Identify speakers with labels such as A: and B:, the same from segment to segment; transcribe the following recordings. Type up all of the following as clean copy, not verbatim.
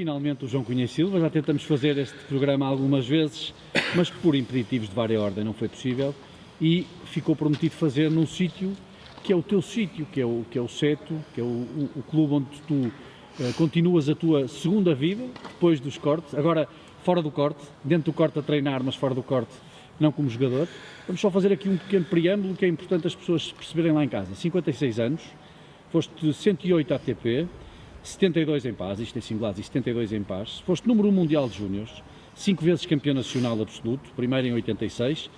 A: finalmente o João Cunha e Silva. Já tentamos fazer este programa algumas vezes, mas por impeditivos de vária ordem não foi possível. E ficou prometido fazer num sítio que é o teu sítio, que é o Seto, que é o clube onde tu continuas a tua segunda vida, depois dos cortes, agora fora do corte, dentro do corte a treinar, mas fora do corte, não como jogador. Vamos só fazer aqui um pequeno preâmbulo que é importante as pessoas perceberem lá em casa. 56 anos, foste 108 ATP, 72 em paz, isto em singulares, e 72 em paz. Foste número 1 mundial de júniores, 5 vezes campeão nacional absoluto, primeiro em 86.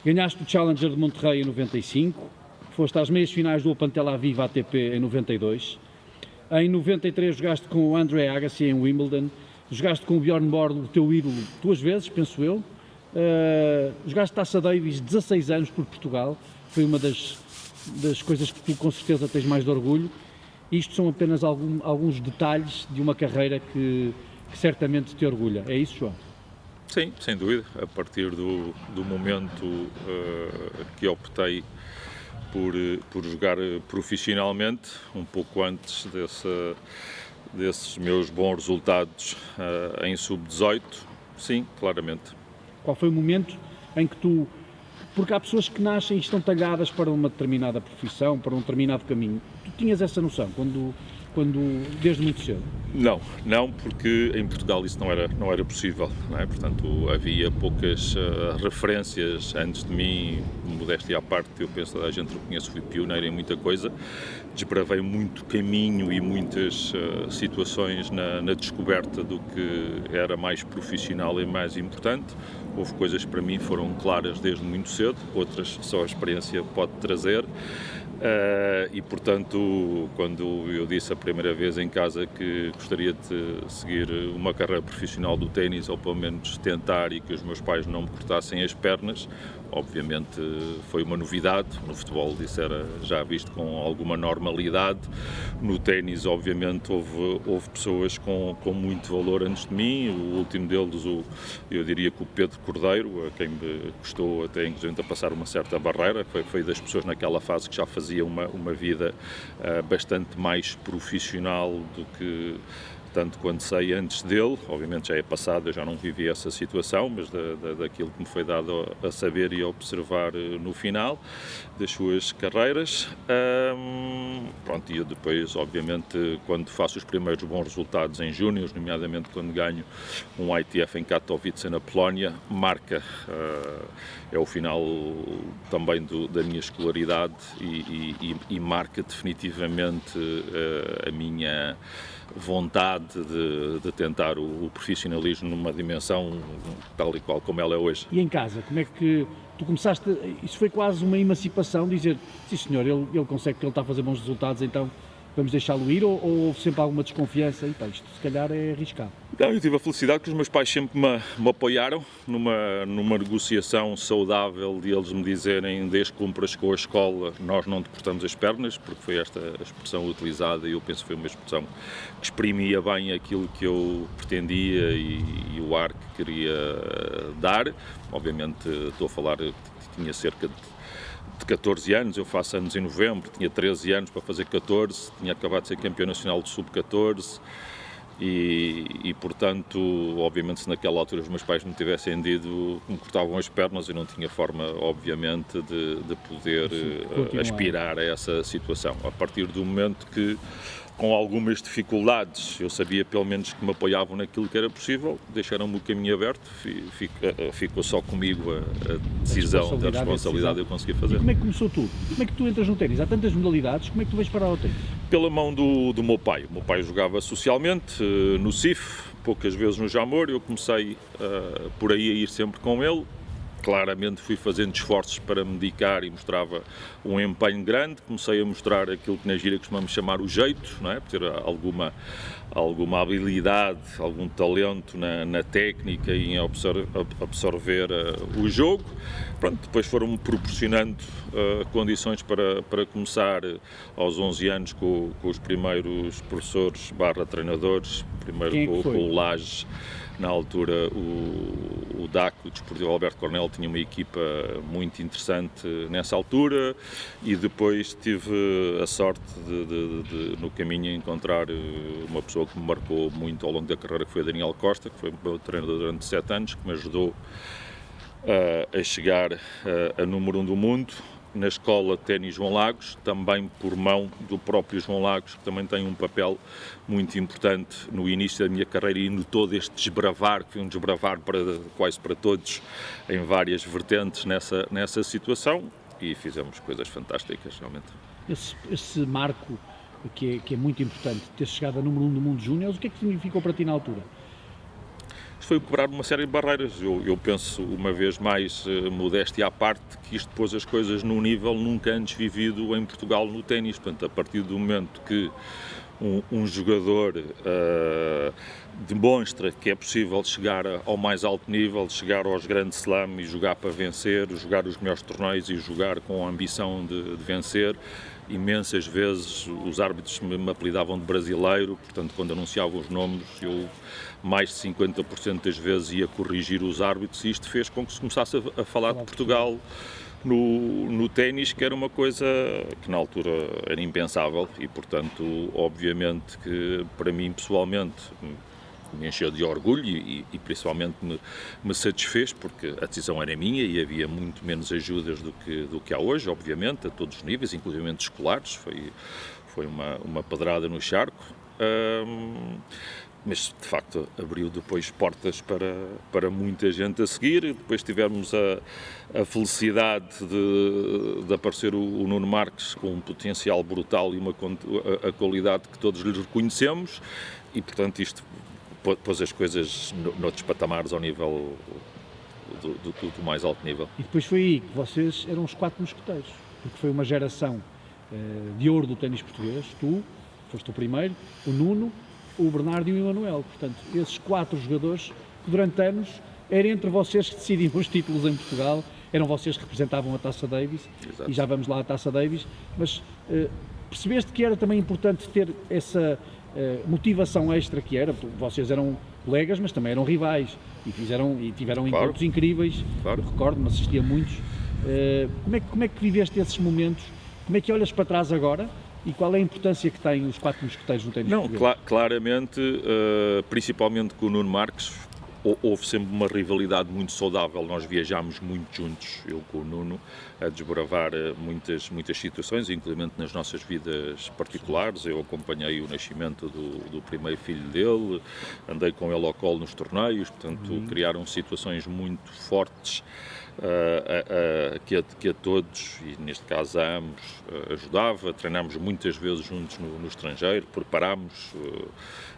A: Ganhaste o Challenger de Monterrey em 95, foste às meias finais do Open Tel Aviv ATP em 92. Em 93 jogaste com o Andre Agassi em Wimbledon, jogaste com o Bjorn Borg, o teu ídolo, 2 vezes, penso eu. Jogaste Taça Davis 16 anos por Portugal, foi uma das coisas que tu com certeza tens mais de orgulho. Isto são apenas alguns detalhes de uma carreira que certamente te orgulha. É isso, João?
B: Sim, sem dúvida. A partir do momento que optei por jogar profissionalmente, um pouco antes desses meus bons resultados em sub-18, sim, claramente.
A: Qual foi o momento em que tu... Porque há pessoas que nascem e estão talhadas para uma determinada profissão, para um determinado caminho. Tu tinhas essa noção desde muito cedo?
B: Não, porque em Portugal isso não era possível, não é? Portanto, havia poucas referências antes de mim, modéstia à parte, eu penso que toda a gente reconhece, fui pioneiro em muita coisa, desbravei muito caminho e muitas situações na descoberta do que era mais profissional e mais importante. Houve coisas que para mim foram claras desde muito cedo, outras só a experiência pode trazer. E portanto, quando eu disse a primeira vez em casa que gostaria de seguir uma carreira profissional do ténis, ou pelo menos tentar, e que os meus pais não me cortassem as pernas, obviamente foi uma novidade. No futebol isso era já visto com alguma normalidade. No ténis, obviamente, houve pessoas com muito valor antes de mim. O último deles, eu diria que o Pedro Cordeiro, a quem me custou até inclusive a passar uma certa barreira, foi das pessoas naquela fase que já fazia uma vida bastante mais profissional do que tanto quanto sei antes dele. Obviamente já é passado, eu já não vivi essa situação, mas daquilo que me foi dado a saber e a observar no final das suas carreiras. Pronto, e eu depois, obviamente, quando faço os primeiros bons resultados em júniores, nomeadamente quando ganho um ITF em Katowice, na Polónia, marca, é o final também da minha escolaridade e marca definitivamente a minha vontade de tentar o profissionalismo numa dimensão tal e qual como ela é hoje.
A: E em casa, como é que tu começaste, isso foi quase uma emancipação, dizer, sim senhor, ele consegue, que ele está a fazer bons resultados, então vamos deixá-lo ir, ou houve sempre alguma desconfiança? E pá, isto se calhar é arriscado.
B: Não, eu tive a felicidade que os meus pais sempre me apoiaram numa negociação saudável de eles me dizerem, desde que cumpras com a escola, nós não te cortamos as pernas, porque foi esta a expressão utilizada e eu penso que foi uma expressão que exprimia bem aquilo que eu pretendia e o ar que queria dar. Obviamente estou a falar que tinha cerca de 14 anos, eu faço anos em novembro, tinha 13 anos para fazer 14, tinha acabado de ser campeão nacional de sub-14 e portanto, obviamente se naquela altura os meus pais me tivessem dito, me cortavam as pernas, eu não tinha forma, obviamente, de poder aspirar a essa situação. A partir do momento que, com algumas dificuldades, eu sabia pelo menos que me apoiavam naquilo que era possível, deixaram-me o caminho aberto, ficou só comigo a decisão, a responsabilidade de eu conseguir fazer.
A: E como é que começou tudo? Como é que tu entras no ténis? Há tantas modalidades, como é que tu vais parar ao ténis?
B: Pela mão do meu pai. O meu pai jogava socialmente no CIF, poucas vezes no Jamor, eu comecei por aí a ir sempre com ele. Claramente fui fazendo esforços para me dedicar e mostrava um empenho grande, comecei a mostrar aquilo que na gíria costumamos chamar o jeito, não é? Por ter alguma habilidade, algum talento na técnica e em absorver o jogo. Pronto, depois foram-me proporcionando condições para começar aos 11 anos com os primeiros professores / treinadores, primeiro com o Laje Na altura, o DAC, o Desportivo Alberto Cornel, tinha uma equipa muito interessante nessa altura, e depois tive a sorte de no caminho, encontrar uma pessoa que me marcou muito ao longo da carreira, que foi a Daniel Costa, que foi meu treinador durante 7 anos, que me ajudou a chegar a número 1 do mundo. Na escola de ténis João Lagos, também por mão do próprio João Lagos, que também tem um papel muito importante no início da minha carreira e no todo este desbravar, que foi um desbravar quase para todos, em várias vertentes nessa situação, e fizemos coisas fantásticas, realmente.
A: Esse marco que é muito importante, ter chegado a número 1 do mundo júnior, o que é que significou para ti na altura?
B: Foi quebrar uma série de barreiras. Eu penso, uma vez mais, modéstia à parte, que isto pôs as coisas num nível nunca antes vivido em Portugal no ténis. Portanto, a partir do momento que um jogador demonstra que é possível chegar ao mais alto nível, chegar aos grandes slams e jogar para vencer, jogar os melhores torneios e jogar com a ambição de vencer. Imensas vezes os árbitros me apelidavam de brasileiro, portanto, quando anunciavam os nomes, eu mais de 50% das vezes ia corrigir os árbitros, e isto fez com que se começasse a falar de Portugal no ténis, que era uma coisa que na altura era impensável, e portanto, obviamente que para mim pessoalmente me encheu de orgulho e principalmente me satisfez, porque a decisão era minha e havia muito menos ajudas do que há hoje, obviamente, a todos os níveis, inclusive escolares. Foi uma pedrada no charco, mas de facto abriu depois portas para muita gente a seguir. Depois tivemos a felicidade de aparecer o Nuno Marques com um potencial brutal e a qualidade que todos lhe reconhecemos, e portanto isto pôs as coisas noutros patamares ao nível do mais alto nível.
A: E depois foi aí que vocês eram os 4 mosqueteiros, porque foi uma geração de ouro do ténis português. Tu foste o primeiro, o Nuno, o Bernardo e o Emanuel. Portanto, esses 4 jogadores que durante anos era entre vocês que decidiam os títulos em Portugal, eram vocês que representavam a Taça Davis. Exato. E já vamos lá à Taça Davis, mas percebeste que era também importante ter essa motivação extra que era, vocês eram colegas, mas também eram rivais e tiveram encontros incríveis. Claro. Eu recordo-me, assisti a muitos. Como é que viveste esses momentos? Como é que olhas para trás agora e qual é a importância que têm os 4 mosqueteiros no ténis português?
B: Claramente, principalmente com o Nuno Marques, houve sempre uma rivalidade muito saudável. Nós viajámos muito juntos, eu com o Nuno, a desbravar muitas situações, inclusive nas nossas vidas particulares. Eu acompanhei o nascimento do primeiro filho dele, andei com ele ao colo nos torneios, portanto criaram situações muito fortes que a todos, e neste caso a ambos, ajudava. Treinámos muitas vezes juntos no estrangeiro, preparámos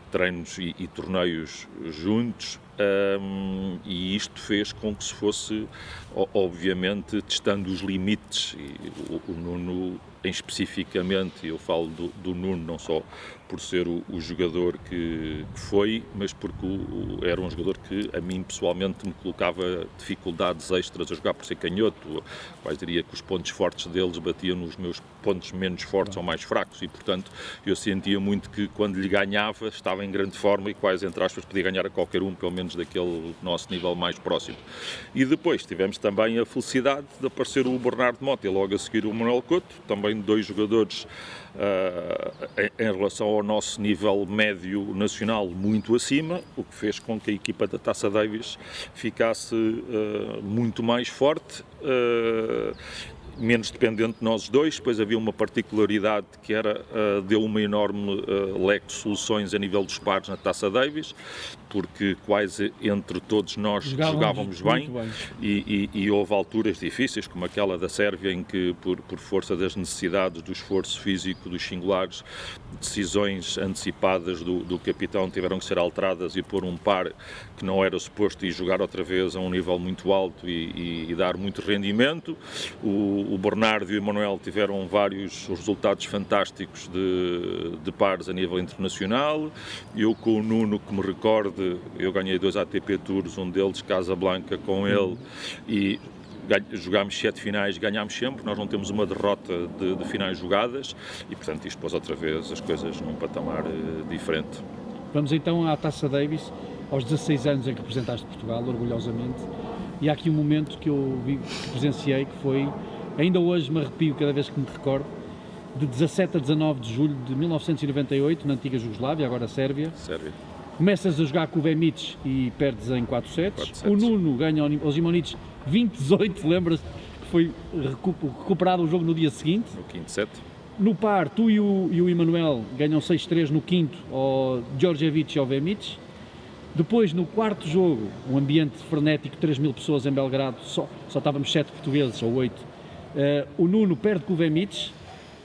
B: treinos e torneios juntos, e isto fez com que se fosse, obviamente, testando os limites. E o Nuno, especificamente, eu falo do Nuno não só por ser o jogador que foi, mas porque era um jogador que a mim pessoalmente me colocava dificuldades extras a jogar por ser canhoto. Quase diria que os pontos fortes deles batiam nos meus pontos menos fortes ou mais fracos, e portanto eu sentia muito que quando lhe ganhava estava em grande forma e quase, entre aspas, podia ganhar a qualquer um, pelo menos daquele nosso nível mais próximo. E depois tivemos também a felicidade de aparecer o Bernardo Mota e logo a seguir o Manuel Couto, também 2 jogadores em relação ao nosso nível médio nacional muito acima, o que fez com que a equipa da Taça Davis ficasse muito mais forte, menos dependente de nós dois. Depois havia uma particularidade que era, deu uma enorme leque de soluções a nível dos pares na Taça Davis, porque quase entre todos nós jogávamos bem. E houve alturas difíceis, como aquela da Sérvia, em que por força das necessidades do esforço físico dos singulares, decisões antecipadas do capitão tiveram que ser alteradas e pôr um par que não era suposto e jogar outra vez a um nível muito alto e dar muito rendimento. O Bernardo e o Emanuel tiveram vários resultados fantásticos de pares a nível internacional. Eu com o Nuno, que me recordo, eu ganhei 2 ATP Tours, um deles Casablanca com ele, e jogámos 7 finais, ganhámos sempre. Nós não temos uma derrota de finais jogadas, e portanto isto pôs outra vez as coisas num patamar diferente.
A: Vamos então à Taça Davis. aos 16 anos em que representaste Portugal, orgulhosamente, e há aqui um momento que eu que presenciei, que foi, ainda hoje me arrepio cada vez que me recordo, de 17 a 19 de julho de 1998, na antiga Jugoslávia, agora Sérvia. Começas a jogar com o Vemic e perdes em 4 sets. O Nuno ganha aos Imonic 20-18, lembras-te que foi recuperado o jogo no dia seguinte.
B: No quinto set.
A: No par, tu e o Emanuel ganham 6-3 no quinto ao Djordjevic e ao Vemic. Depois, no quarto jogo, um ambiente frenético, 3.000 pessoas em Belgrado, só estávamos 7 portugueses, ou 8. O Nuno perde com o Vemic,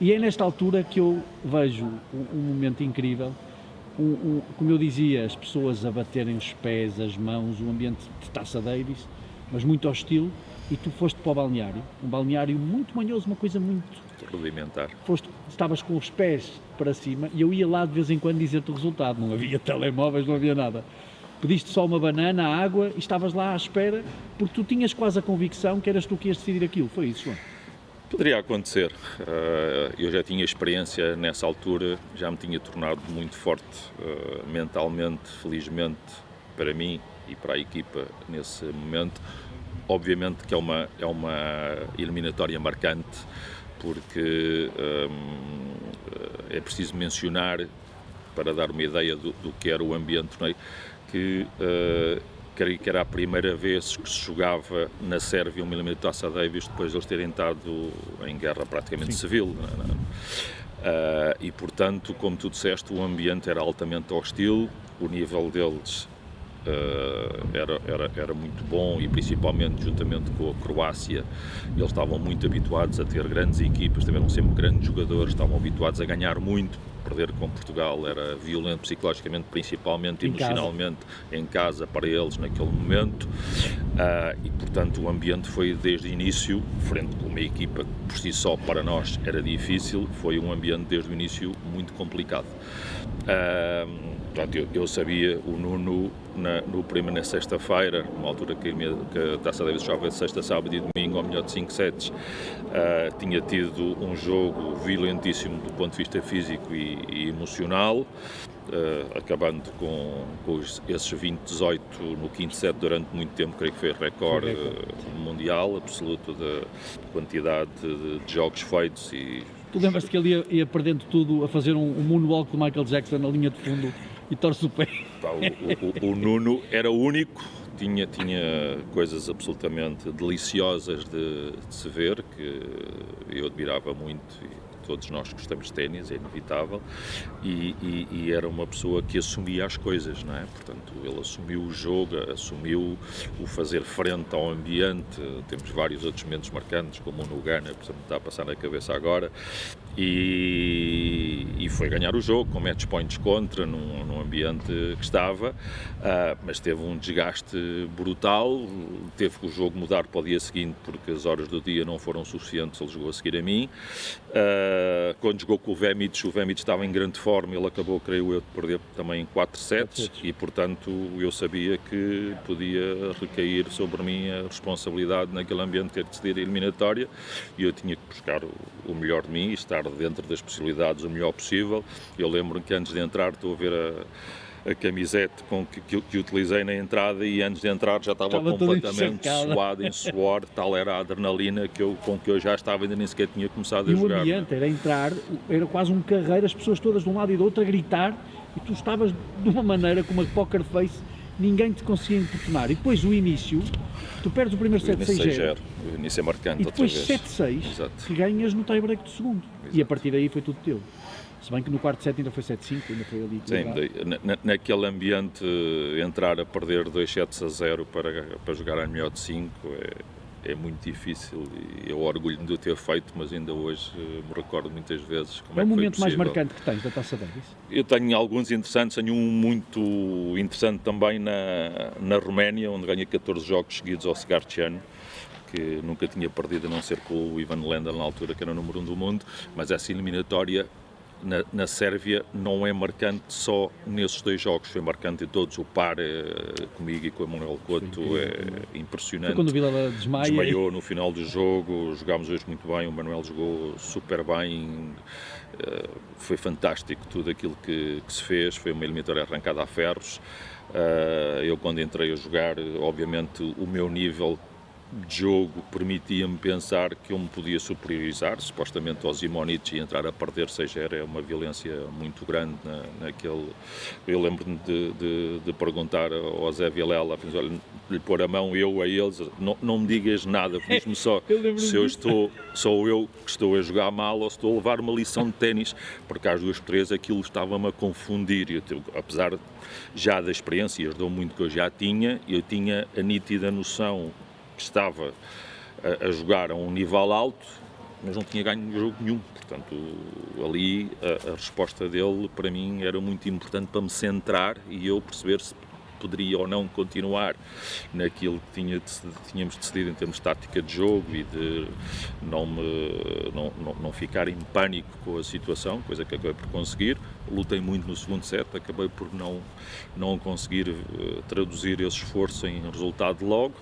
A: e é nesta altura que eu vejo um momento incrível. Como eu dizia, as pessoas a baterem os pés, as mãos, um ambiente de Taça Davis, mas muito hostil, e tu foste para o balneário, um balneário muito manhoso, uma coisa muito
B: rudimentar.
A: Estavas com os pés para cima, e eu ia lá de vez em quando dizer-te o resultado, não havia telemóveis, não havia nada. Pediste só uma banana, água, e estavas lá à espera, porque tu tinhas quase a convicção que eras tu que ias decidir aquilo, foi isso, João?
B: Poderia acontecer. Eu já tinha experiência nessa altura, já me tinha tornado muito forte mentalmente, felizmente, para mim e para a equipa nesse momento. Obviamente que é uma eliminatória marcante, porque é preciso mencionar, para dar uma ideia do que era o ambiente do torneio, que creio que era a primeira vez que se jogava na Sérvia uma eliminatória Taça Davis depois de eles terem estado em guerra praticamente civil. E, portanto, como tu disseste, o ambiente era altamente hostil, o nível deles era muito bom, e principalmente juntamente com a Croácia, eles estavam muito habituados a ter grandes equipas, tiveram sempre grandes jogadores, estavam habituados a ganhar muito. Perder com Portugal era violento psicologicamente, principalmente emocionalmente, em casa para eles naquele momento, e portanto o ambiente foi desde o início, frente com uma equipa que por si só para nós era difícil, foi um ambiente desde o início muito complicado. Portanto, eu sabia, o Nuno na sexta-feira, numa altura que a Taça Davis jogava sexta, sábado e domingo, ao melhor de 5 sets, tinha tido um jogo violentíssimo do ponto de vista físico e emocional, acabando com esses 20-18 no quinto set durante muito tempo, creio que foi recorde mundial absoluto da quantidade de jogos feitos. E
A: tu lembras-te que ele ia perdendo tudo a fazer um moonwalk do Michael Jackson na linha de fundo e torce o pé?
B: O Nuno era o único, tinha coisas absolutamente deliciosas de se ver, que eu admirava muito, e todos nós gostamos de ténis, é inevitável, e era uma pessoa que assumia as coisas, não é? Portanto, ele assumiu o jogo, assumiu o fazer frente ao ambiente. Temos vários outros momentos marcantes, como o no Ghana, por exemplo, está a passar na cabeça agora, e foi ganhar o jogo com match points contra, num ambiente que estava, mas teve um desgaste brutal, teve que o jogo mudar para o dia seguinte porque as horas do dia não foram suficientes, ele jogou a seguir a mim. Quando jogou com o Vemic estava em grande forma, ele acabou, creio eu, de perder também em 4 sets, e portanto eu sabia que podia recair sobre mim a responsabilidade naquele ambiente de ter de decidir a eliminatória, e eu tinha que buscar o melhor de mim e estar dentro das possibilidades o melhor possível. Eu lembro que antes de entrar, estou a ver a camisete que utilizei na entrada, e antes de entrar já estava completamente suado, em suor, tal era a adrenalina com que eu já estava, ainda nem sequer tinha começado a jogar.
A: E o ambiente era entrar, era quase um carreiro, as pessoas todas de um lado e do outro a gritar, e tu estavas de uma maneira, com uma poker face, ninguém te conseguia importunar. E depois o início, tu perdes o primeiro set 6-0.
B: O início é marcante.
A: E depois 7-6, que ganhas no tie-break do segundo. Exato. E a partir daí foi tudo teu. Se bem que no quarto set ainda foi 7-5, ainda foi ali.
B: Sim, naquele ambiente, entrar a perder 2-0 para jogar a melhor de 5 é muito difícil, e eu orgulho-me de o ter feito, mas ainda hoje me recordo muitas vezes como é que foi possível. É o momento
A: mais marcante que tens da Taça Davis?
B: Eu tenho alguns interessantes, tenho um muito interessante também na Roménia, onde ganhei 14 jogos seguidos ao Segartiano, que nunca tinha perdido, a não ser com o Ivan Lendl na altura, que era o número 1 do mundo, mas essa eliminatória na Sérvia não é marcante só nesses 2 jogos, foi marcante em todos. O par comigo e com o Emanuel Couto é impressionante.
A: Foi quando o Vila
B: desmaiou no final do jogo, jogámos hoje muito bem, o Manuel jogou super bem, foi fantástico tudo aquilo que se fez, foi uma eliminatória arrancada a ferros. Eu quando entrei a jogar, obviamente o meu nível de jogo permitia-me pensar que eu me podia superiorizar, supostamente o Zimonjić e entrar a perder 6-0 é uma violência muito grande naquele... Eu lembro-me de perguntar ao Zé Vilela, olha, lhe pôr a mão eu a eles, não me digas nada, diz-me só se eu sou eu que estou a jogar mal ou se estou a levar uma lição de ténis, porque às 2 por 3 aquilo estava-me a confundir, apesar já da experiência, e ajudou muito que eu já tinha, eu tinha a nítida noção que estava a jogar a um nível alto, mas não tinha ganho jogo nenhum. Portanto, ali a resposta dele, para mim, era muito importante para me centrar e eu perceber se poderia ou não continuar naquilo que tínhamos decidido em termos de tática de jogo e de não ficar em pânico com a situação, coisa que acabei por conseguir. Lutei muito no segundo set, acabei por não conseguir traduzir esse esforço em resultado logo,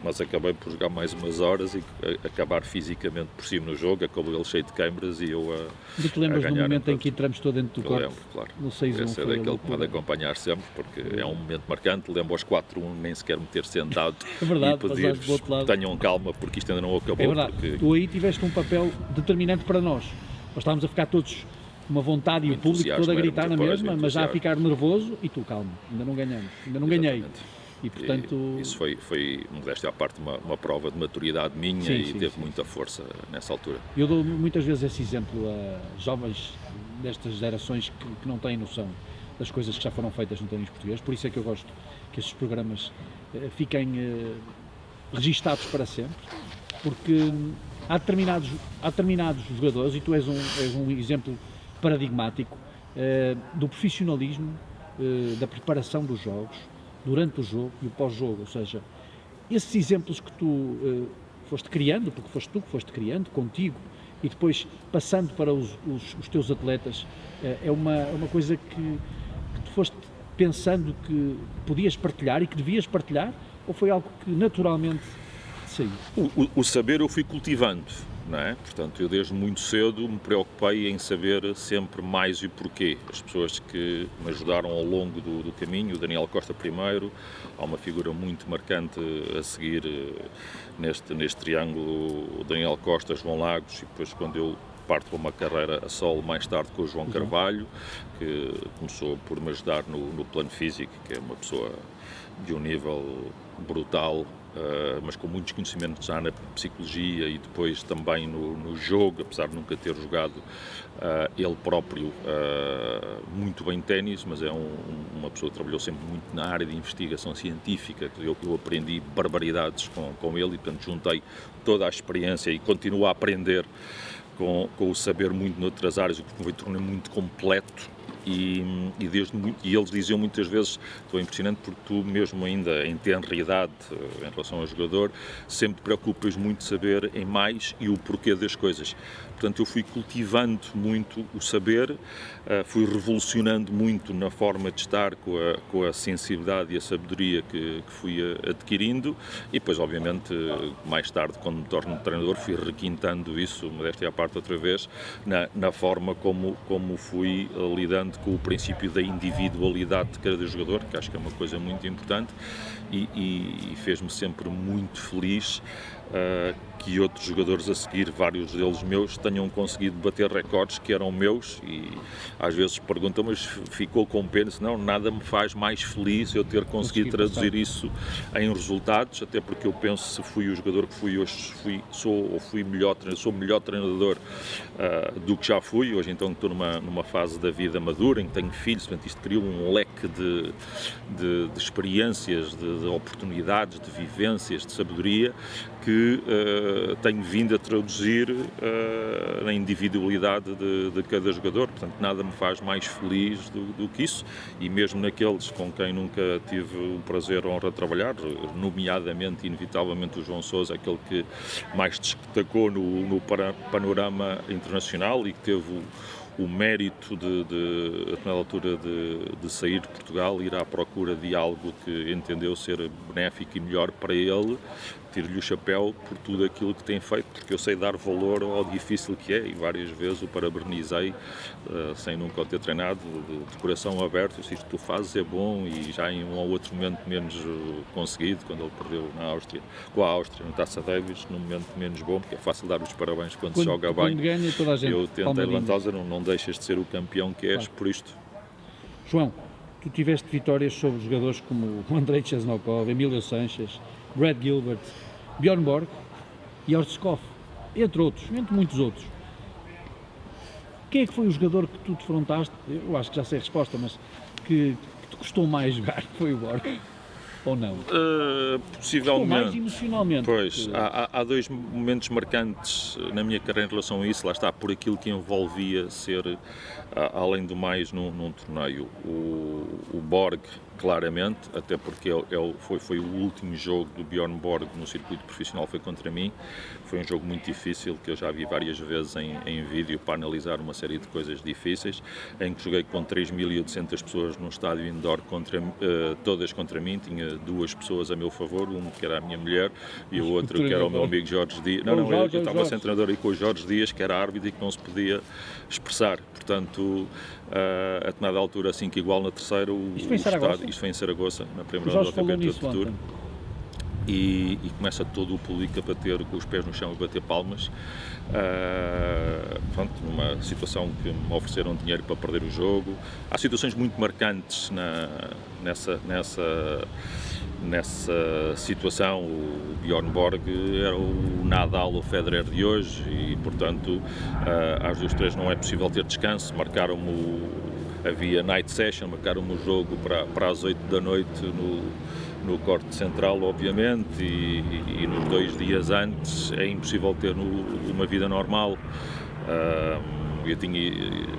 B: mas acabei por jogar mais umas horas e acabar fisicamente por cima no jogo, acabou ele cheio de câimaras e eu a
A: te lembras do momento em que entramos todo dentro do corte?
B: Lembro, claro.
A: No 6-1
B: esse é daquele que pode acompanhar sempre, porque é um momento marcante. Lembro aos 4-1 nem sequer me ter sentado
A: é verdade,
B: e pedir-vos que tenham calma, porque isto ainda não acabou.
A: É verdade,
B: porque...
A: tu aí tiveste um papel determinante para nós. Nós estávamos a ficar todos com uma vontade e o público todo a gritar na mesma, mas já a ficar nervoso e tu, calma, ainda não ganhamos, ainda não ganhei. E, portanto...
B: Isso foi, modéstia à parte, uma prova de maturidade minha e teve muita força nessa altura.
A: Eu dou muitas vezes esse exemplo a jovens destas gerações que não têm noção das coisas que já foram feitas no ténis português, por isso é que eu gosto que estes programas fiquem registados para sempre, porque há determinados jogadores, e tu és um exemplo paradigmático do profissionalismo, da preparação dos jogos, durante o jogo e o pós-jogo, ou seja, esses exemplos que tu foste criando, porque foste tu que foste criando, contigo, e depois passando para os teus atletas, é uma coisa que tu foste pensando que podias partilhar e que devias partilhar, ou foi algo que naturalmente saiu?
B: O saber eu fui cultivando, não é? Portanto, eu desde muito cedo me preocupei em saber sempre mais e porquê. As pessoas que me ajudaram ao longo do caminho, o Daniel Costa primeiro, há uma figura muito marcante a seguir neste triângulo, o Daniel Costa, João Lagos, e depois quando eu parto para uma carreira a solo mais tarde com o João Carvalho, que começou por me ajudar no plano físico, que é uma pessoa de um nível brutal, mas com muitos conhecimentos já na psicologia e depois também no jogo, apesar de nunca ter jogado ele próprio muito bem ténis, mas é uma pessoa que trabalhou sempre muito na área de investigação científica, que eu aprendi barbaridades com ele e, portanto, juntei toda a experiência e continuo a aprender com o saber muito noutras áreas, o que me tornou muito completo. E eles diziam muitas vezes, estou impressionante porque tu mesmo ainda em tenra idade em relação ao jogador, sempre te preocupas muito de saber em mais e o porquê das coisas. Portanto, eu fui cultivando muito o saber, fui revolucionando muito na forma de estar com a sensibilidade e a sabedoria que fui adquirindo e depois, obviamente, mais tarde, quando me torno treinador, fui requintando isso, modéstia à parte outra vez, na forma como fui lidando com o princípio da individualidade de cada jogador, que acho que é uma coisa muito importante e fez-me sempre muito feliz que outros jogadores a seguir, vários deles meus, tenham conseguido bater recordes que eram meus e às vezes perguntam, mas ficou com pena? Não, nada me faz mais feliz eu ter conseguido traduzir isso em resultados, até porque eu penso se fui o jogador que fui hoje, sou o melhor treinador do que já fui. Hoje então estou numa fase da vida madura, em que tenho filhos, portanto isto criou um leque de experiências, de oportunidades, de vivências, de sabedoria que tenho vindo a traduzir na individualidade de cada jogador, portanto nada me faz mais feliz do que isso, e mesmo naqueles com quem nunca tive o prazer ou a honra de trabalhar, nomeadamente, inevitavelmente, o João Sousa, aquele que mais destacou no panorama internacional e que teve o mérito a determinada altura de sair de Portugal, ir à procura de algo que entendeu ser benéfico e melhor para ele. Tiro-lhe o chapéu por tudo aquilo que tem feito, porque eu sei dar valor ao difícil que é, e várias vezes o parabenizei, sem nunca o ter treinado, de coração aberto. Eu disse, isto que tu fazes é bom, e já em um ou outro momento menos conseguido, quando ele perdeu com a Áustria no Taça Davis, num momento menos bom, porque é fácil dar os parabéns quando se joga bem.
A: Ganha, toda a gente
B: eu tentei levantar, não deixas de ser o campeão que és, claro, por isto.
A: João, tu tiveste vitórias sobre jogadores como o Andrei Chesnokov, Emílio Sanches, Brad Gilbert, Bjorn Borg e Horst Skoff, entre muitos outros. Quem é que foi o jogador que tu defrontaste? Eu acho que já sei a resposta, mas que te custou mais jogar? Foi o Borg? Ou não?
B: Possivelmente.
A: Custou mais emocionalmente.
B: Pois, há dois momentos marcantes na minha carreira em relação a isso. Lá está, por aquilo que envolvia ser, além do mais, num torneio. O Borg, claramente, até porque foi o último jogo do Bjorn Borg no circuito profissional, foi contra mim. Foi um jogo muito difícil, que eu já vi várias vezes em vídeo para analisar uma série de coisas difíceis, em que joguei com 3.800 pessoas num estádio indoor, todas contra mim. Tinha duas pessoas a meu favor, um que era a minha mulher e o outro que era o meu amigo Jorge Dias. Eu estava sem treinador aí com o Jorge Dias, que era árbitro e que não se podia expressar. Portanto, a determinada altura, assim que igual na terceira, isto foi em Saragoça, na primeira ronda do Campeonato de Tour, e começa todo o público a bater com os pés no chão, a bater palmas. Pronto, numa situação que me ofereceram dinheiro para perder o jogo. Há situações muito marcantes nessa situação. O Bjorn Borg era o Nadal ou Federer de hoje e, portanto, às 2-3 não é possível ter descanso. Havia night session, marcaram-me o jogo para as 8 da noite no corte central, obviamente, e nos 2 dias antes é impossível ter uma vida normal.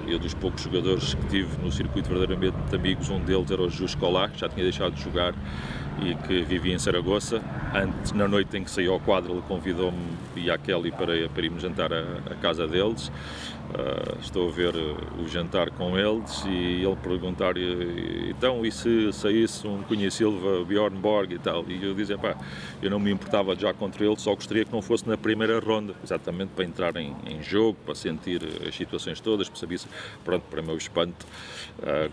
B: Eu dos poucos jogadores que tive no circuito verdadeiramente amigos, um deles era o Jus Colá, que já tinha deixado de jogar e que vivia em Saragoça. Antes, na noite em que saiu ao quadro, ele convidou-me e a Kelly para irmos jantar à casa deles. Estou a ver o jantar com eles e ele perguntar, então, e se saísse um Cunha Silva, Bjorn Borg e tal? E eu dizia, eu não me importava de já contra ele, só gostaria que não fosse na primeira ronda, exatamente para entrar em jogo, para sentir as situações todas, para saber se, pronto, para o meu espanto,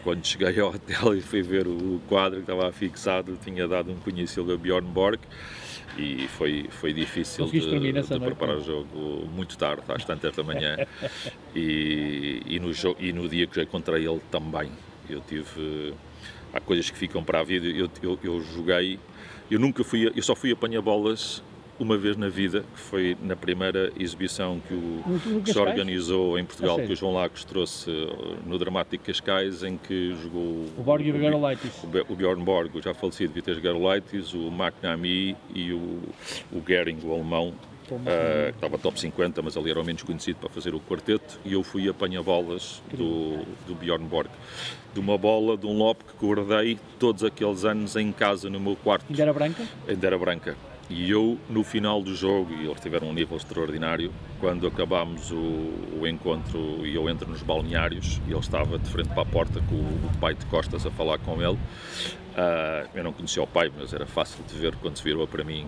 B: quando cheguei ao hotel e fui ver o quadro que estava afixado, tinha dado um Cunha Silva, Bjorn Borg. E foi difícil de preparar o jogo muito tarde, às tantas da manhã, e no dia que joguei contra ele também. Há coisas que ficam para a vida. Eu joguei, eu só fui apanhar bolas uma vez na vida, que foi na primeira exibição que se organizou em Portugal, que o João Lagos trouxe no Dramático Cascais, em que jogou
A: o Borg e o Gerolaitis.
B: O Bjorn Borg, o já falecido Vitas Gerolaitis, o McNamee e o Gering, o alemão, que estava top 50, mas ali era o menos conhecido para fazer o quarteto, e eu fui apanhar bolas do Bjorn Borg. De uma bola, de um lob que guardei todos aqueles anos em casa, no meu quarto.
A: Ainda era branca?
B: Ainda era branca. E eu, no final do jogo, e eles tiveram um nível extraordinário, quando acabámos o encontro e eu entro nos balneários, e ele estava de frente para a porta com o pai de costas a falar com ele. Eu não conhecia o pai, mas era fácil de ver quando se virou para mim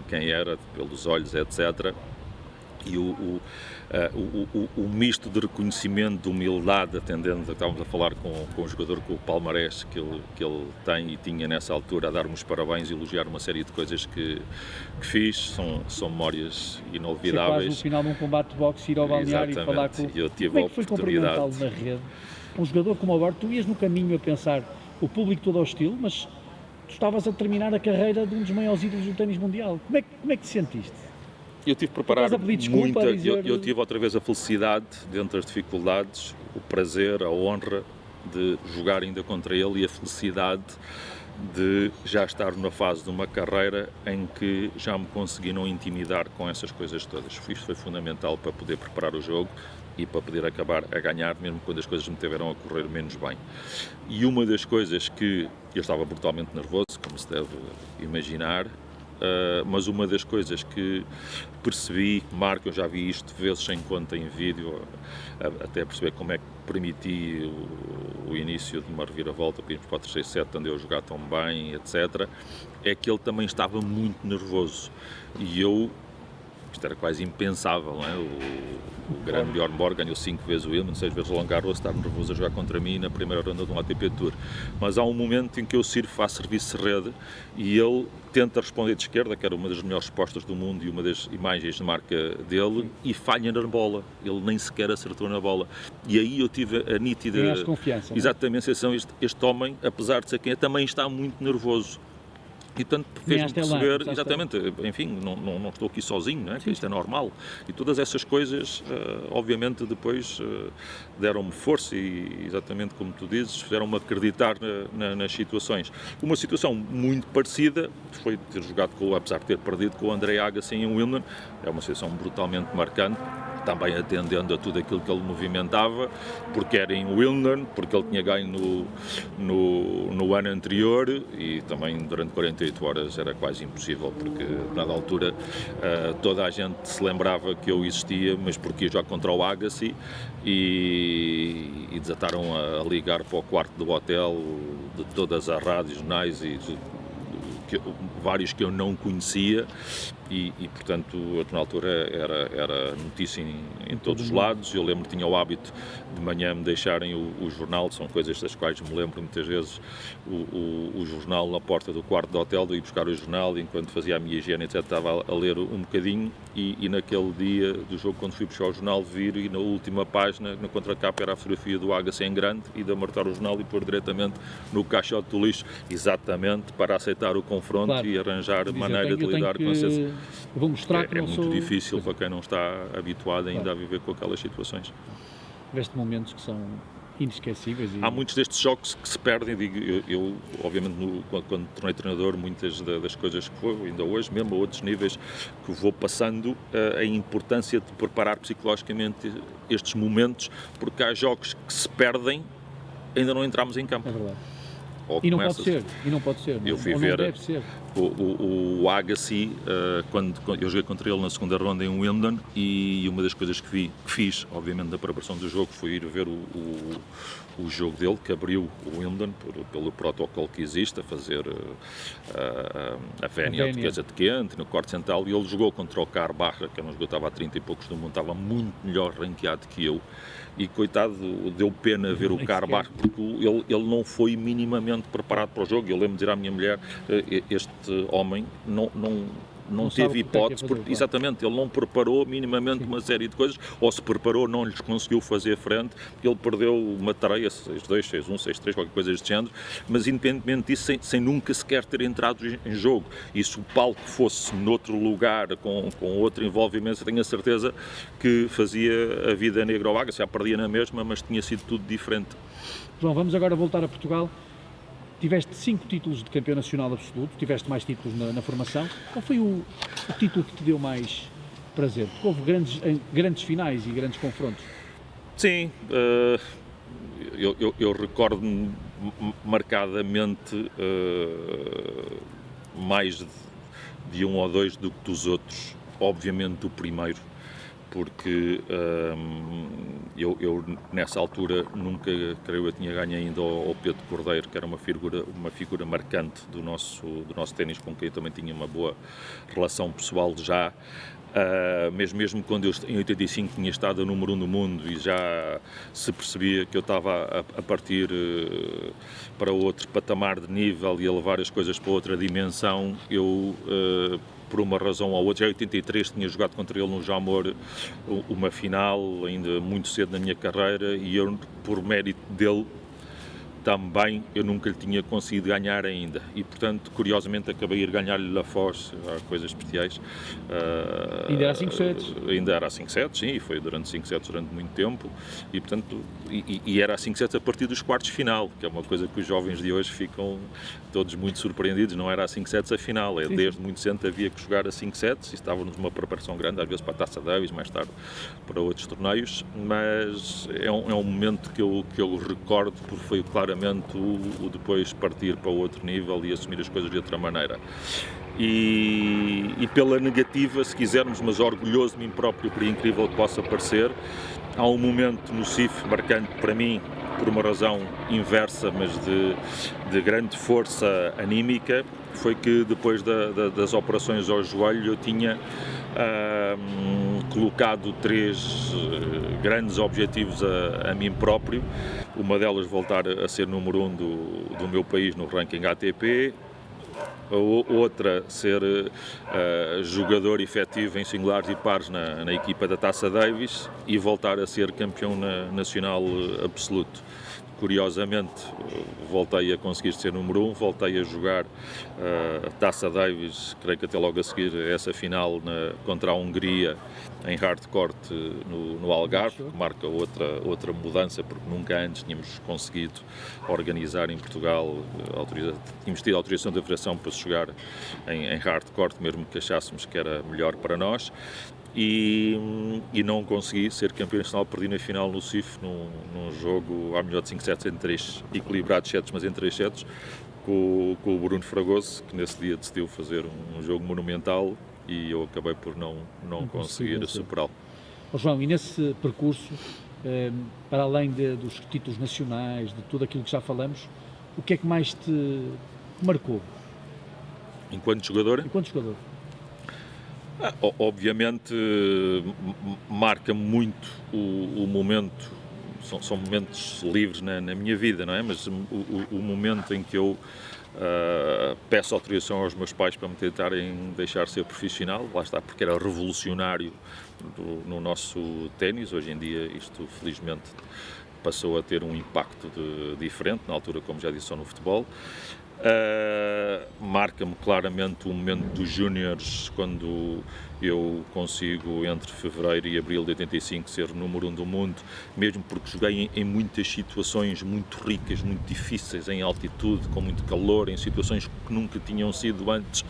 B: quem era, pelos olhos, etc. E o misto de reconhecimento, de humildade, atendendo, estávamos a falar com o jogador, com o palmarés que ele tem e tinha nessa altura, a dar-me os parabéns e elogiar uma série de coisas que fiz, são memórias inolvidáveis.
A: Quase no final de um combate de boxe, ir ao balneário e falar com
B: eu tive
A: como é que foi cumprimentá-lo na rede? Um jogador como o Borg, tu ias no caminho a pensar, o público todo hostil, mas tu estavas a terminar a carreira de um dos maiores ídolos do ténis mundial. Como é que te sentiste?
B: Eu tive que preparar muito, eu tive outra vez a felicidade, dentro das dificuldades, o prazer, a honra de jogar ainda contra ele e a felicidade de já estar na fase de uma carreira em que já me consegui não intimidar com essas coisas todas. Isto foi fundamental para poder preparar o jogo e para poder acabar a ganhar, mesmo quando as coisas me tiveram a correr menos bem. E uma das coisas que eu estava brutalmente nervoso, como se deve imaginar, mas uma das coisas que percebi, Marco, eu já vi isto vezes sem conta em vídeo, até perceber como é que permiti o início de uma reviravolta, para irmos para o terceiro set, onde eu jogar tão bem, etc., é que ele também estava muito nervoso. E isto era quase impensável, não é? O grande Bjorn Borg ganhou 5 vezes o Wimbledon, 6 vezes o Roland Garros, estar nervoso a jogar contra mim na primeira ronda de um ATP Tour. Mas há um momento em que eu faço serviço de rede e ele tenta responder de esquerda, que era uma das melhores respostas do mundo e uma das imagens de marca dele, e falha na bola. Ele nem sequer acertou na bola. E aí eu tive a nítida...
A: Ganhaste confiança,
B: exatamente, a sensação, este homem, apesar de ser quem é, também está muito nervoso. E tanto fez-me perceber, exatamente, enfim, não estou aqui sozinho, não é? Que isto é normal. E todas essas coisas, obviamente, depois deram-me força e, exatamente como tu dizes, fizeram-me acreditar nas situações. Uma situação muito parecida foi ter jogado, apesar de ter perdido com o André Agassi em Wimbledon, é uma situação brutalmente marcante, também atendendo a tudo aquilo que ele movimentava, porque era em Wimbledon, porque ele tinha ganho no ano anterior e também durante 48 horas era quase impossível, porque na altura toda a gente se lembrava que eu existia, mas porque ia jogar contra o Agassi e desataram a ligar para o quarto do hotel de todas as rádios, jornais e vários que eu não conhecia e portanto, na altura era notícia em todos os lados. Eu lembro que tinha o hábito de manhã me deixarem o jornal, são coisas das quais me lembro muitas vezes, o jornal na porta do quarto do hotel, de ir buscar o jornal e enquanto fazia a minha higiene, etc., estava a ler um bocadinho e naquele dia do jogo, quando fui buscar o jornal, vir e na última página, na contracapa, era a fotografia do Agassi em grande e de amarrar o jornal e pôr diretamente no caixote do lixo, exatamente para aceitar o confronto, claro, e arranjar maneira de lidar com essa...
A: Eu vou mostrar que
B: é muito difícil para quem não está habituado ainda, claro, a viver com aquelas situações.
A: Tiveste momentos que são inesquecíveis.
B: Há muitos destes jogos que se perdem, digo, eu obviamente quando tornei treinador, muitas das coisas que foi, ainda hoje, mesmo a outros níveis que vou passando, a importância de preparar psicologicamente estes momentos, porque há jogos que se perdem, ainda não entramos em campo.
A: É verdade. E não pode ser,
B: eu fui ver o Agassi, quando eu joguei contra ele na segunda ronda em Wimbledon, e uma das coisas que fiz, obviamente, da preparação do jogo, foi ir ver o jogo dele, que abriu o Wimbledon, pelo protocolo que existe, a fazer a vénia portuguesa de quente, no corte central, e ele jogou contra o Carl Barra, que era um jogador que estava a 30 e poucos do mundo, estava muito melhor ranqueado que eu. E coitado, deu pena ver o Carl Barra, porque ele não foi minimamente preparado para o jogo. Eu lembro de dizer à minha mulher, este homem não teve hipótese, porque exatamente, ele não preparou minimamente uma série de coisas, ou se preparou, não lhes conseguiu fazer frente, ele perdeu uma tareia, 6-2, 6-1, 6-3, qualquer coisa deste género, mas independentemente disso, sem nunca sequer ter entrado em jogo. E se o palco fosse noutro lugar, com outro envolvimento, tenho a certeza que fazia a vida negra ao Agassi, já perdia na mesma, mas tinha sido tudo diferente.
A: João, vamos agora voltar a Portugal. Tiveste 5 títulos de campeão nacional absoluto, tiveste mais títulos na formação. Qual foi o título que te deu mais prazer? Porque houve grandes finais e grandes confrontos.
B: Sim, eu recordo-me marcadamente mais de um ou dois do que dos outros. Obviamente o primeiro, porque eu nessa altura nunca, creio eu, tinha ganho ainda ao Pedro Cordeiro, que era uma figura marcante do nosso ténis, com quem eu também tinha uma boa relação pessoal já, mesmo quando eu em 85 tinha estado a número 1 do mundo e já se percebia que eu estava a partir para outro patamar de nível e a levar as coisas para outra dimensão, eu por uma razão ou outra, já em 83 tinha jogado contra ele no Jamor uma final, ainda muito cedo na minha carreira, e eu, por mérito dele, também eu nunca lhe tinha conseguido ganhar ainda, e portanto, curiosamente, acabei de ir ganhar-lhe La Foz, coisas especiais.
A: Ainda era 5 sets?
B: Ainda era 5 sets, sim, e foi durante 5 sets durante muito tempo, e portanto, e era 5 sets a partir dos quartos de final, que é uma coisa que os jovens de hoje ficam todos muito surpreendidos, não era a 5 sets a final, sim. Desde muito cedo havia que jogar a 5 sets, e estávamos numa preparação grande, às vezes para a Taça Davis, mais tarde para outros torneios, mas é um momento que eu recordo, porque foi claramente o depois partir para outro nível e assumir as coisas de outra maneira. e pela negativa, se quisermos, mas orgulhoso de mim próprio, por incrível que possa parecer. Há um momento no CIF marcante para mim, por uma razão inversa, mas de grande força anímica, foi que depois das operações ao joelho eu tinha colocado 3 grandes objetivos a mim próprio. Uma delas voltar a ser número 1 do meu país no ranking ATP, a outra ser jogador efetivo em singulares e pares na equipa da Taça Davis e voltar a ser campeão nacional absoluto. Curiosamente, voltei a conseguir ser número 1, voltei a jogar a Taça Davis, creio que até logo a seguir essa final contra a Hungria em hardcourt no Algarve, que marca outra mudança, porque nunca antes tínhamos conseguido organizar em Portugal, tínhamos tido autorização da Federação para se jogar em hardcourt, mesmo que achássemos que era melhor para nós. E não consegui ser campeão nacional, perdi na final no CIF num jogo à melhor de 5 sets em 3 equilibrados sets, mas em 3 sets, com o Bruno Fragoso, que nesse dia decidiu fazer um jogo monumental e eu acabei por não conseguir superá-lo.
A: João, e nesse percurso, para além dos títulos nacionais, de tudo aquilo que já falamos, o que é que mais te marcou?
B: Enquanto jogador?
A: Enquanto jogador.
B: Obviamente marca muito o momento, são momentos livres na minha vida, não é? Mas o momento em que eu peço autorização aos meus pais para me tentarem deixar ser profissional, lá está, porque era revolucionário no nosso ténis. Hoje em dia isto felizmente passou a ter um impacto diferente, na altura, como já disse, só no futebol. Marca-me claramente o momento dos júniores, quando eu consigo entre fevereiro e abril de 85 ser número 1 do mundo, mesmo porque joguei em muitas situações muito ricas, muito difíceis, em altitude, com muito calor, em situações que nunca tinham sido antes.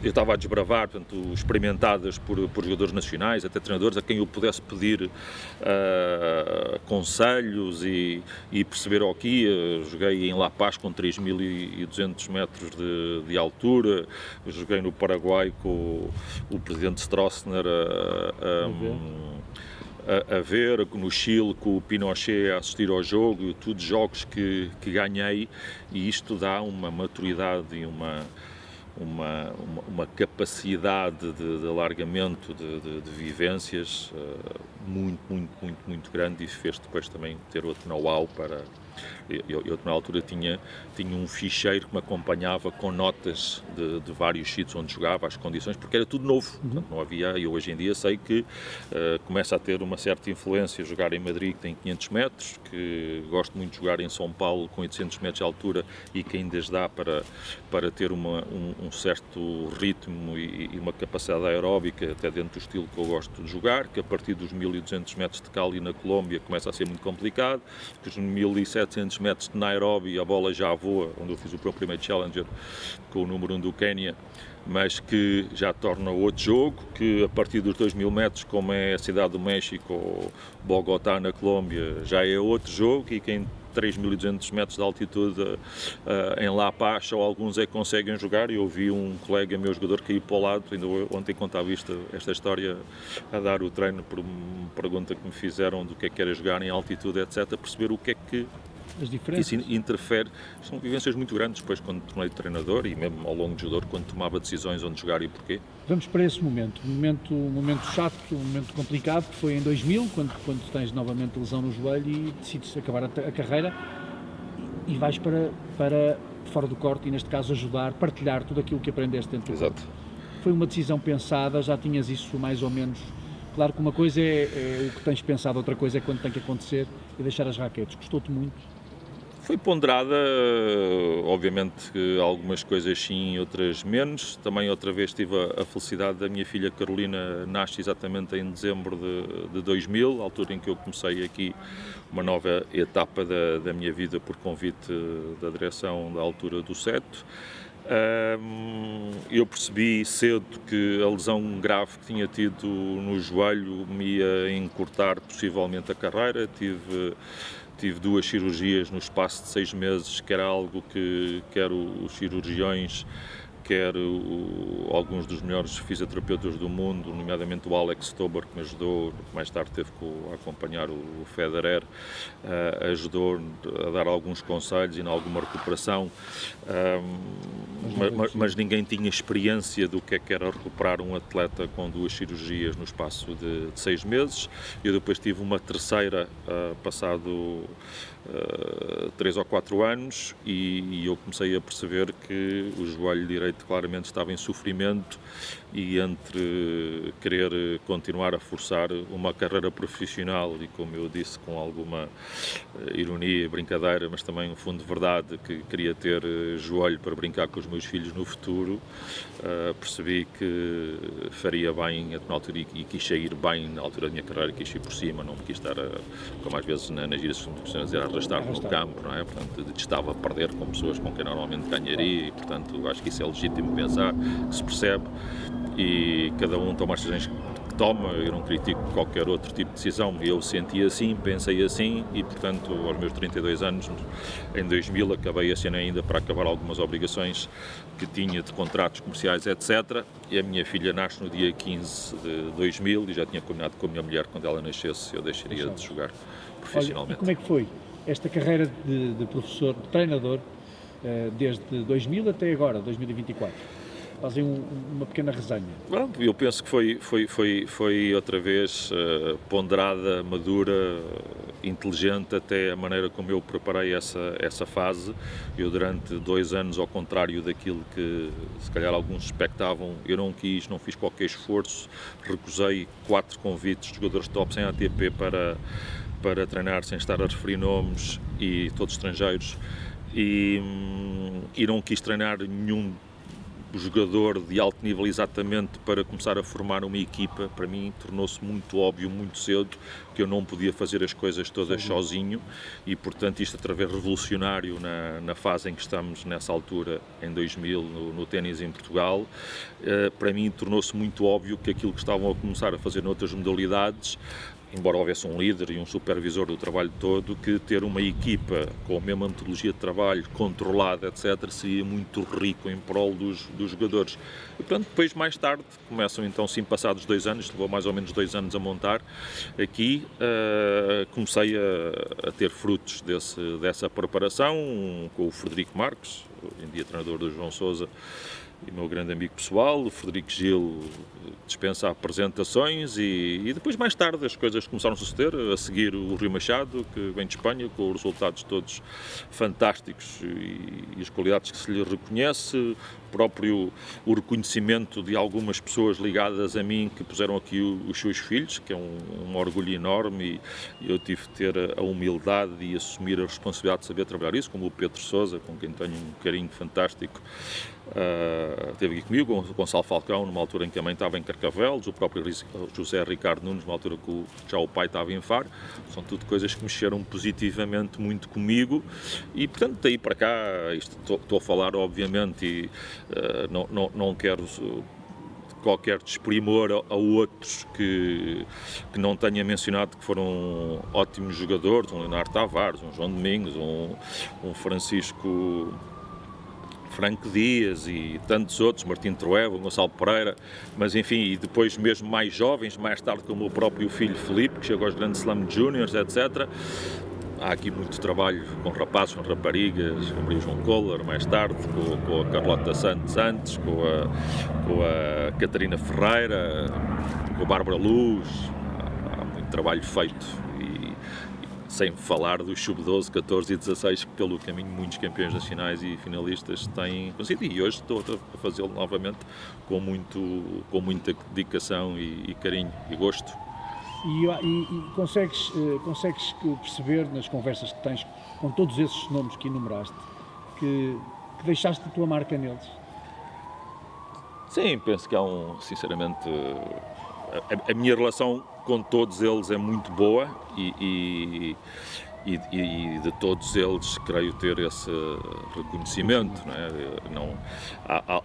B: Eu estava a desbravar, portanto, experimentadas por jogadores nacionais, até treinadores a quem eu pudesse pedir conselhos e perceber o que ia. Joguei em La Paz com 3.200 metros de altura, joguei no Paraguai com o presidente Stroessner a ver, no Chile com o Pinochet a assistir ao jogo, tudo jogos que ganhei, e isto dá uma maturidade e uma capacidade de alargamento de vivências muito grande, e fez depois também ter outro know-how para... Eu na altura tinha um ficheiro que me acompanhava com notas de vários sítios onde jogava, as condições, porque era tudo novo. Portanto, não havia, eu hoje em dia sei que começa a ter uma certa influência jogar em Madrid, que tem 500 metros, que gosto muito de jogar em São Paulo com 800 metros de altura e que ainda dá para ter um certo ritmo e uma capacidade aeróbica até dentro do estilo que eu gosto de jogar, que a partir dos 1.200 metros de Cali na Colômbia começa a ser muito complicado, que os 1.700 metros de Nairobi a bola já voa, onde eu fiz o meu primeiro Challenger com o número 1 do Quénia, mas que já torna outro jogo, que a partir dos 2.000 metros, como é a cidade do México ou Bogotá na Colômbia, já é outro jogo, e quem 3.200 metros de altitude em La Paz, só alguns é que conseguem jogar. E eu vi um colega meu, jogador, cair para o lado, ainda ontem contava esta história a dar o treino, por uma pergunta que me fizeram do que era jogar em altitude, etc., perceber o que é que
A: as diferenças.
B: Isso interfere. São vivências muito grandes depois, quando tornei treinador e mesmo ao longo de jogador, quando tomava decisões onde jogar e porquê.
A: Vamos para esse momento, um momento chato, um momento complicado, que foi em 2000, quando tens novamente lesão no joelho e decides acabar a carreira e vais para fora do corte, e neste caso ajudar, partilhar tudo aquilo que aprendeste dentro do corte. Foi uma decisão pensada, já tinhas isso mais ou menos... Claro que uma coisa é o que tens pensado, outra coisa é quando tem que acontecer e deixar as raquetes. Custou-te muito?
B: Foi ponderada, obviamente algumas coisas sim, outras menos. Também outra vez tive a felicidade da minha filha Carolina, nasce exatamente em dezembro de 2000, altura em que eu comecei aqui uma nova etapa da minha vida por convite da direção da altura do CETO. Eu percebi cedo que a lesão grave que tinha tido no joelho me ia encurtar possivelmente a carreira. Tive tive 2 cirurgias no espaço de 6 meses, que era algo que quer os cirurgiões, quer alguns dos melhores fisioterapeutas do mundo, nomeadamente o Alex Tober, que me ajudou, mais tarde teve a acompanhar o Federer, ajudou a dar alguns conselhos e em alguma recuperação, mas ninguém tinha experiência do que era recuperar um atleta com 2 cirurgias no espaço de 6 meses. Eu depois tive uma terceira passado 3 ou 4 anos e eu comecei a perceber que o joelho direito claramente estava em sofrimento e entre querer continuar a forçar uma carreira profissional e, como eu disse, com alguma ironia e brincadeira, mas também um fundo de verdade, que queria ter joelho para brincar com os meus filhos no futuro, percebi que faria bem na altura e quis sair bem na altura da minha carreira, quis ir por cima, não me quis estar, como às vezes nas gírias costumo dizer, arrastar no campo, não é? Portanto, detestava perder com pessoas com quem normalmente ganharia e, portanto, acho que isso é legítimo pensar, que se percebe e cada um toma as decisões que toma. Eu não critico qualquer outro tipo de decisão, eu senti assim, pensei assim e, portanto, aos meus 32 anos, em 2000, acabei a cena ainda para acabar algumas obrigações que tinha de contratos comerciais, etc. E a minha filha nasce no dia 15 de 2000 e já tinha combinado com a minha mulher, quando ela nascesse, eu deixaria de jogar profissionalmente.
A: Olha, e como é que foi esta carreira de professor, de treinador, desde 2000 até agora, 2024? Fazem uma pequena resenha.
B: Bom, eu penso que foi outra vez ponderada, madura, inteligente, até a maneira como eu preparei essa fase. Eu durante 2 anos, ao contrário daquilo que se calhar alguns expectavam, eu não fiz qualquer esforço, recusei 4 convites de jogadores top sem ATP para treinar, sem estar a referir nomes, e todos estrangeiros, e não quis treinar nenhum jogador de alto nível exatamente para começar a formar uma equipa. Para mim tornou-se muito óbvio, muito cedo, que eu não podia fazer as coisas todas sozinho e, portanto, isto através revolucionário na fase em que estamos nessa altura, em 2000, no ténis em Portugal. Para mim tornou-se muito óbvio que aquilo que estavam a começar a fazer noutras modalidades, embora houvesse um líder e um supervisor do trabalho todo, que ter uma equipa com a mesma metodologia de trabalho, controlada, etc., seria muito rico em prol dos jogadores. E, portanto, depois, mais tarde, começam então, sim, passados 2 anos, levou mais ou menos 2 anos a montar, aqui comecei a ter frutos dessa preparação, com o Frederico Marques, hoje em dia treinador do João Sousa, e meu grande amigo pessoal. O Frederico Gil dispensa apresentações e depois, mais tarde, as coisas começaram a suceder, a seguir o Rui Machado, que vem de Espanha, com os resultados todos fantásticos e as qualidades que se lhe reconhece, o reconhecimento de algumas pessoas ligadas a mim que puseram aqui os seus filhos, que é um orgulho enorme, e eu tive de ter a humildade e assumir a responsabilidade de saber trabalhar isso, como o Pedro Sousa, com quem tenho um carinho fantástico. Esteve aqui comigo, o Gonçalo Falcão, numa altura em que a mãe estava em Carcavelos, o próprio José Ricardo Nunes, numa altura que já o pai estava em Faro. São tudo coisas que mexeram positivamente muito comigo e, portanto, daí para cá, estou a falar, obviamente, e não quero qualquer desprimor a outros que não tenha mencionado, que foram ótimos jogadores, um Leonardo Tavares, um João Domingos, um Francisco Franco Dias e tantos outros, Martim Trueva, Gonçalo Pereira, mas enfim, e depois mesmo mais jovens, mais tarde como o próprio filho Filipe, que chegou aos grandes Slam Juniors, etc. Há aqui muito trabalho com rapazes, com raparigas, com Maria João Kohler, mais tarde, com a Carlota Santos antes, com a Catarina Ferreira, com a Bárbara Luz. Há muito trabalho feito. Sem falar dos sub-12, 14 e 16, que pelo caminho muitos campeões nacionais e finalistas têm conseguido. E hoje estou a fazê-lo novamente com muita dedicação e carinho e gosto.
A: E consegues perceber nas conversas que tens com todos esses nomes que enumeraste que deixaste a tua marca neles?
B: Sim, penso que há sinceramente, a minha relação com todos eles é muito boa e e de todos eles creio ter esse reconhecimento, não é? Não,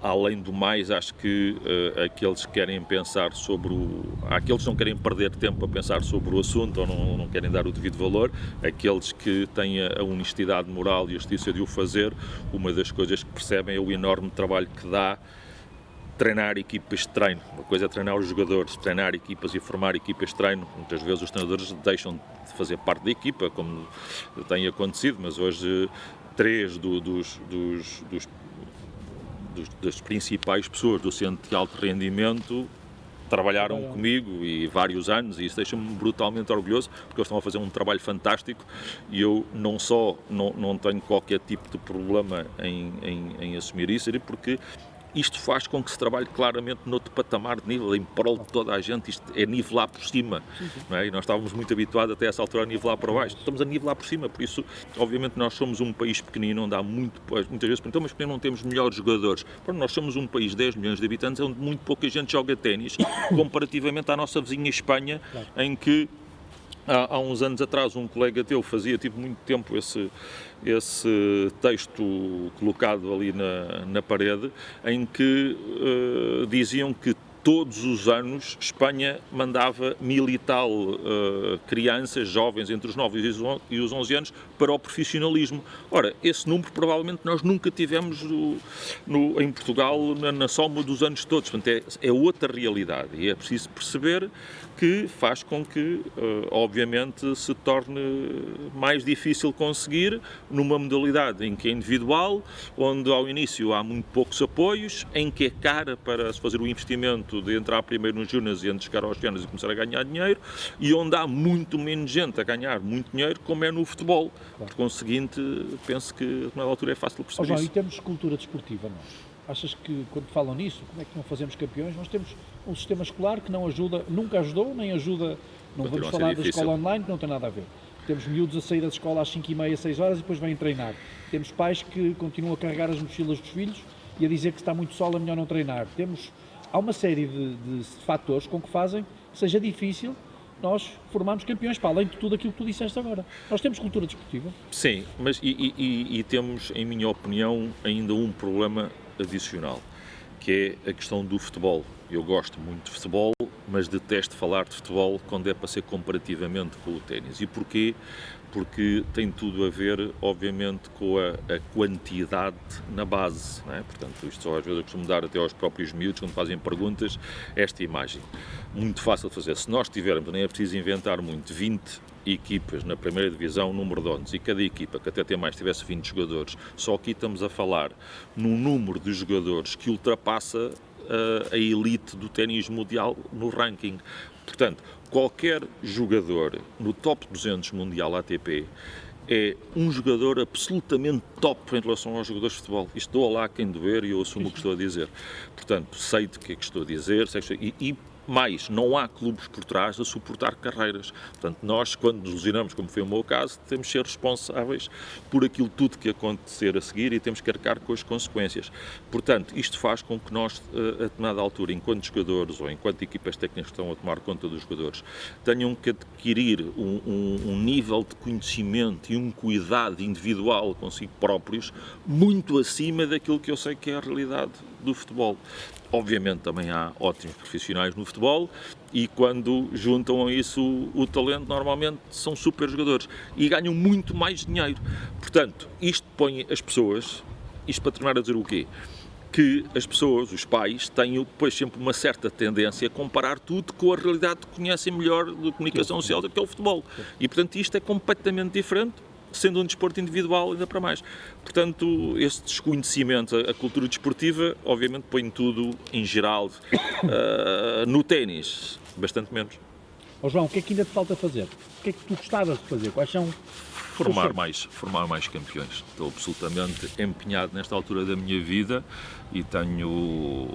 B: além do mais, acho que aqueles que querem pensar sobre aqueles que não querem perder tempo a pensar sobre o assunto ou não querem dar o devido valor, aqueles que têm a honestidade moral e a justiça de o fazer, uma das coisas que percebem é o enorme trabalho que dá treinar equipas de treino. Uma coisa é treinar os jogadores, treinar equipas e formar equipas de treino. Muitas vezes os treinadores deixam de fazer parte da equipa, como tem acontecido, mas hoje 3 das principais pessoas do centro de alto rendimento trabalharam comigo e vários anos, e isso deixa-me brutalmente orgulhoso, porque eles estão a fazer um trabalho fantástico e eu não tenho qualquer tipo de problema em assumir isso, porque isto faz com que se trabalhe claramente noutro patamar de nível, em prol de toda a gente. Isto é nivelar por cima, não é? E nós estávamos muito habituados até essa altura a nivelar por baixo. Estamos a nivelar por cima, por isso, obviamente, nós somos um país pequenino, onde há muitas vezes perguntam, mas porque não temos melhores jogadores? Porque nós somos um país de 10 milhões de habitantes, onde muito pouca gente joga ténis, comparativamente à nossa vizinha Espanha, em que há uns anos atrás um colega teu fazia muito tempo esse texto colocado ali na parede, em que diziam que todos os anos Espanha mandava 1000 e tal crianças, jovens entre os 9 e os 11 anos para o profissionalismo. Ora, esse número provavelmente nós nunca tivemos em Portugal na soma dos anos todos. Portanto, é outra realidade e é preciso perceber que faz com que, obviamente, se torne mais difícil conseguir numa modalidade em que é individual, onde ao início há muito poucos apoios, em que é cara para se fazer o investimento de entrar primeiro nos júniores e antes de chegar aos júniores e começar a ganhar dinheiro, e onde há muito menos gente a ganhar muito dinheiro, como é no futebol. Por conseguinte, penso que na altura é fácil perceber
A: João,
B: isso.
A: e temos de cultura desportiva, não? Achas que, quando falam nisso, como é que não fazemos campeões? Nós temos um sistema escolar que não ajuda, nunca ajudou, nem ajuda, não vamos falar da escola online, que não tem nada a ver. Temos miúdos a sair da escola às 5h30, 6 horas e depois vêm treinar. Temos pais que continuam a carregar as mochilas dos filhos e a dizer que se está muito sol é melhor não treinar. Há uma série de fatores com que fazem que seja difícil nós formarmos campeões, para além de tudo aquilo que tu disseste agora. Nós temos cultura desportiva.
B: Sim, mas e temos, em minha opinião, ainda um problema adicional, que é a questão do futebol. Eu gosto muito de futebol, mas detesto falar de futebol quando é para ser comparativamente com o ténis. E porquê? Porque tem tudo a ver, obviamente, com a quantidade na base, não é? Portanto, isto só às vezes eu costumo dar até aos próprios miúdos, quando fazem perguntas, esta imagem. Muito fácil de fazer. Se nós tivermos, nem é preciso inventar muito, 20 equipas na primeira divisão, número de 11, e cada equipa, que até tem mais, tivesse 20 jogadores, só aqui estamos a falar num número de jogadores que ultrapassa a elite do ténis mundial no ranking. Portanto, qualquer jogador no top 200 mundial ATP é um jogador absolutamente top em relação aos jogadores de futebol. Isto doa lá quem doer e eu assumo o que estou a dizer. Portanto, sei do que é que estou a dizer, mais, não há clubes por trás a suportar carreiras. Portanto, nós, quando nos lesionamos, como foi o meu caso, temos de ser responsáveis por aquilo tudo que acontecer a seguir e temos que arcar com as consequências. Portanto, isto faz com que nós, a determinada altura, enquanto jogadores ou enquanto equipas técnicas que estão a tomar conta dos jogadores, tenham que adquirir um nível de conhecimento e um cuidado individual consigo próprios muito acima daquilo que eu sei que é a realidade do futebol. Obviamente também há ótimos profissionais no futebol e quando juntam a isso o talento, normalmente são super jogadores e ganham muito mais dinheiro. Portanto, isto põe as pessoas, isto para terminar a dizer o quê? Que as pessoas, os pais, têm depois sempre uma certa tendência a comparar tudo com a realidade que conhecem melhor de comunicação social, que é o futebol. E, portanto, isto é completamente diferente, sendo um desporto individual ainda para mais. Portanto, esse desconhecimento, a cultura desportiva, obviamente põe tudo em geral. No ténis, bastante menos.
A: João, o que é que ainda te falta fazer? O que é que tu gostavas de fazer? Quais são...
B: Formar mais campeões. Estou absolutamente empenhado nesta altura da minha vida e tenho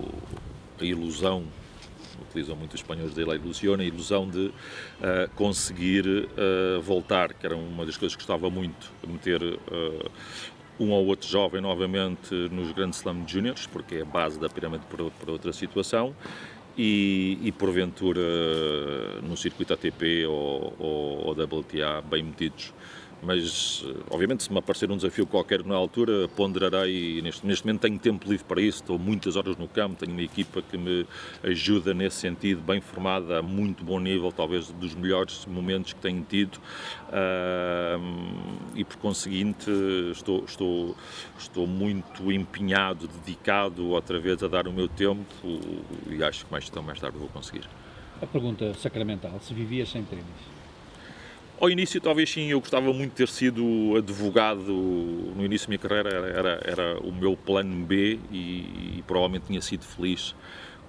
B: a ilusão, utilizam muito os espanhóis dizer a ilusão de conseguir voltar, que era uma das coisas que gostava muito, de meter um ou outro jovem novamente nos Grand Slam Juniors, porque é a base da pirâmide para outra situação, e porventura no circuito ATP ou WTA bem metidos. mas obviamente se me aparecer um desafio qualquer na altura, ponderarei, e neste momento tenho tempo livre para isso, estou muitas horas no campo, tenho uma equipa que me ajuda nesse sentido, bem formada, a muito bom nível, talvez dos melhores momentos que tenho tido, e por conseguinte estou muito empenhado, dedicado outra vez a dar o meu tempo, e acho que mais cedo ou mais tarde vou conseguir.
A: A pergunta sacramental, se vivias sem ténis?
B: Ao início, talvez sim, eu gostava muito de ter sido advogado no início da minha carreira, era o meu plano B e provavelmente tinha sido feliz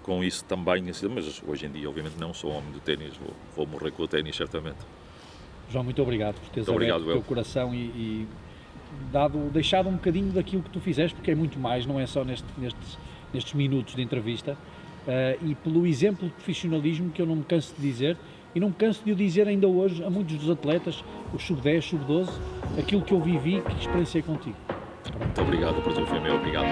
B: com isso também, mas hoje em dia, obviamente, não sou homem do ténis, vou morrer com o ténis, certamente.
A: João, muito obrigado por teres
B: Muito
A: aberto
B: obrigado,
A: o teu coração e deixado um bocadinho daquilo que tu fizeste, porque é muito mais, não é só nestes minutos de entrevista, e pelo exemplo de profissionalismo que eu não me canso de dizer, e não me canso de o dizer ainda hoje a muitos dos atletas, os sub-10, sub-12, aquilo que eu vivi, que experienciei contigo.
B: Muito obrigado, o prazer foi meu, obrigado.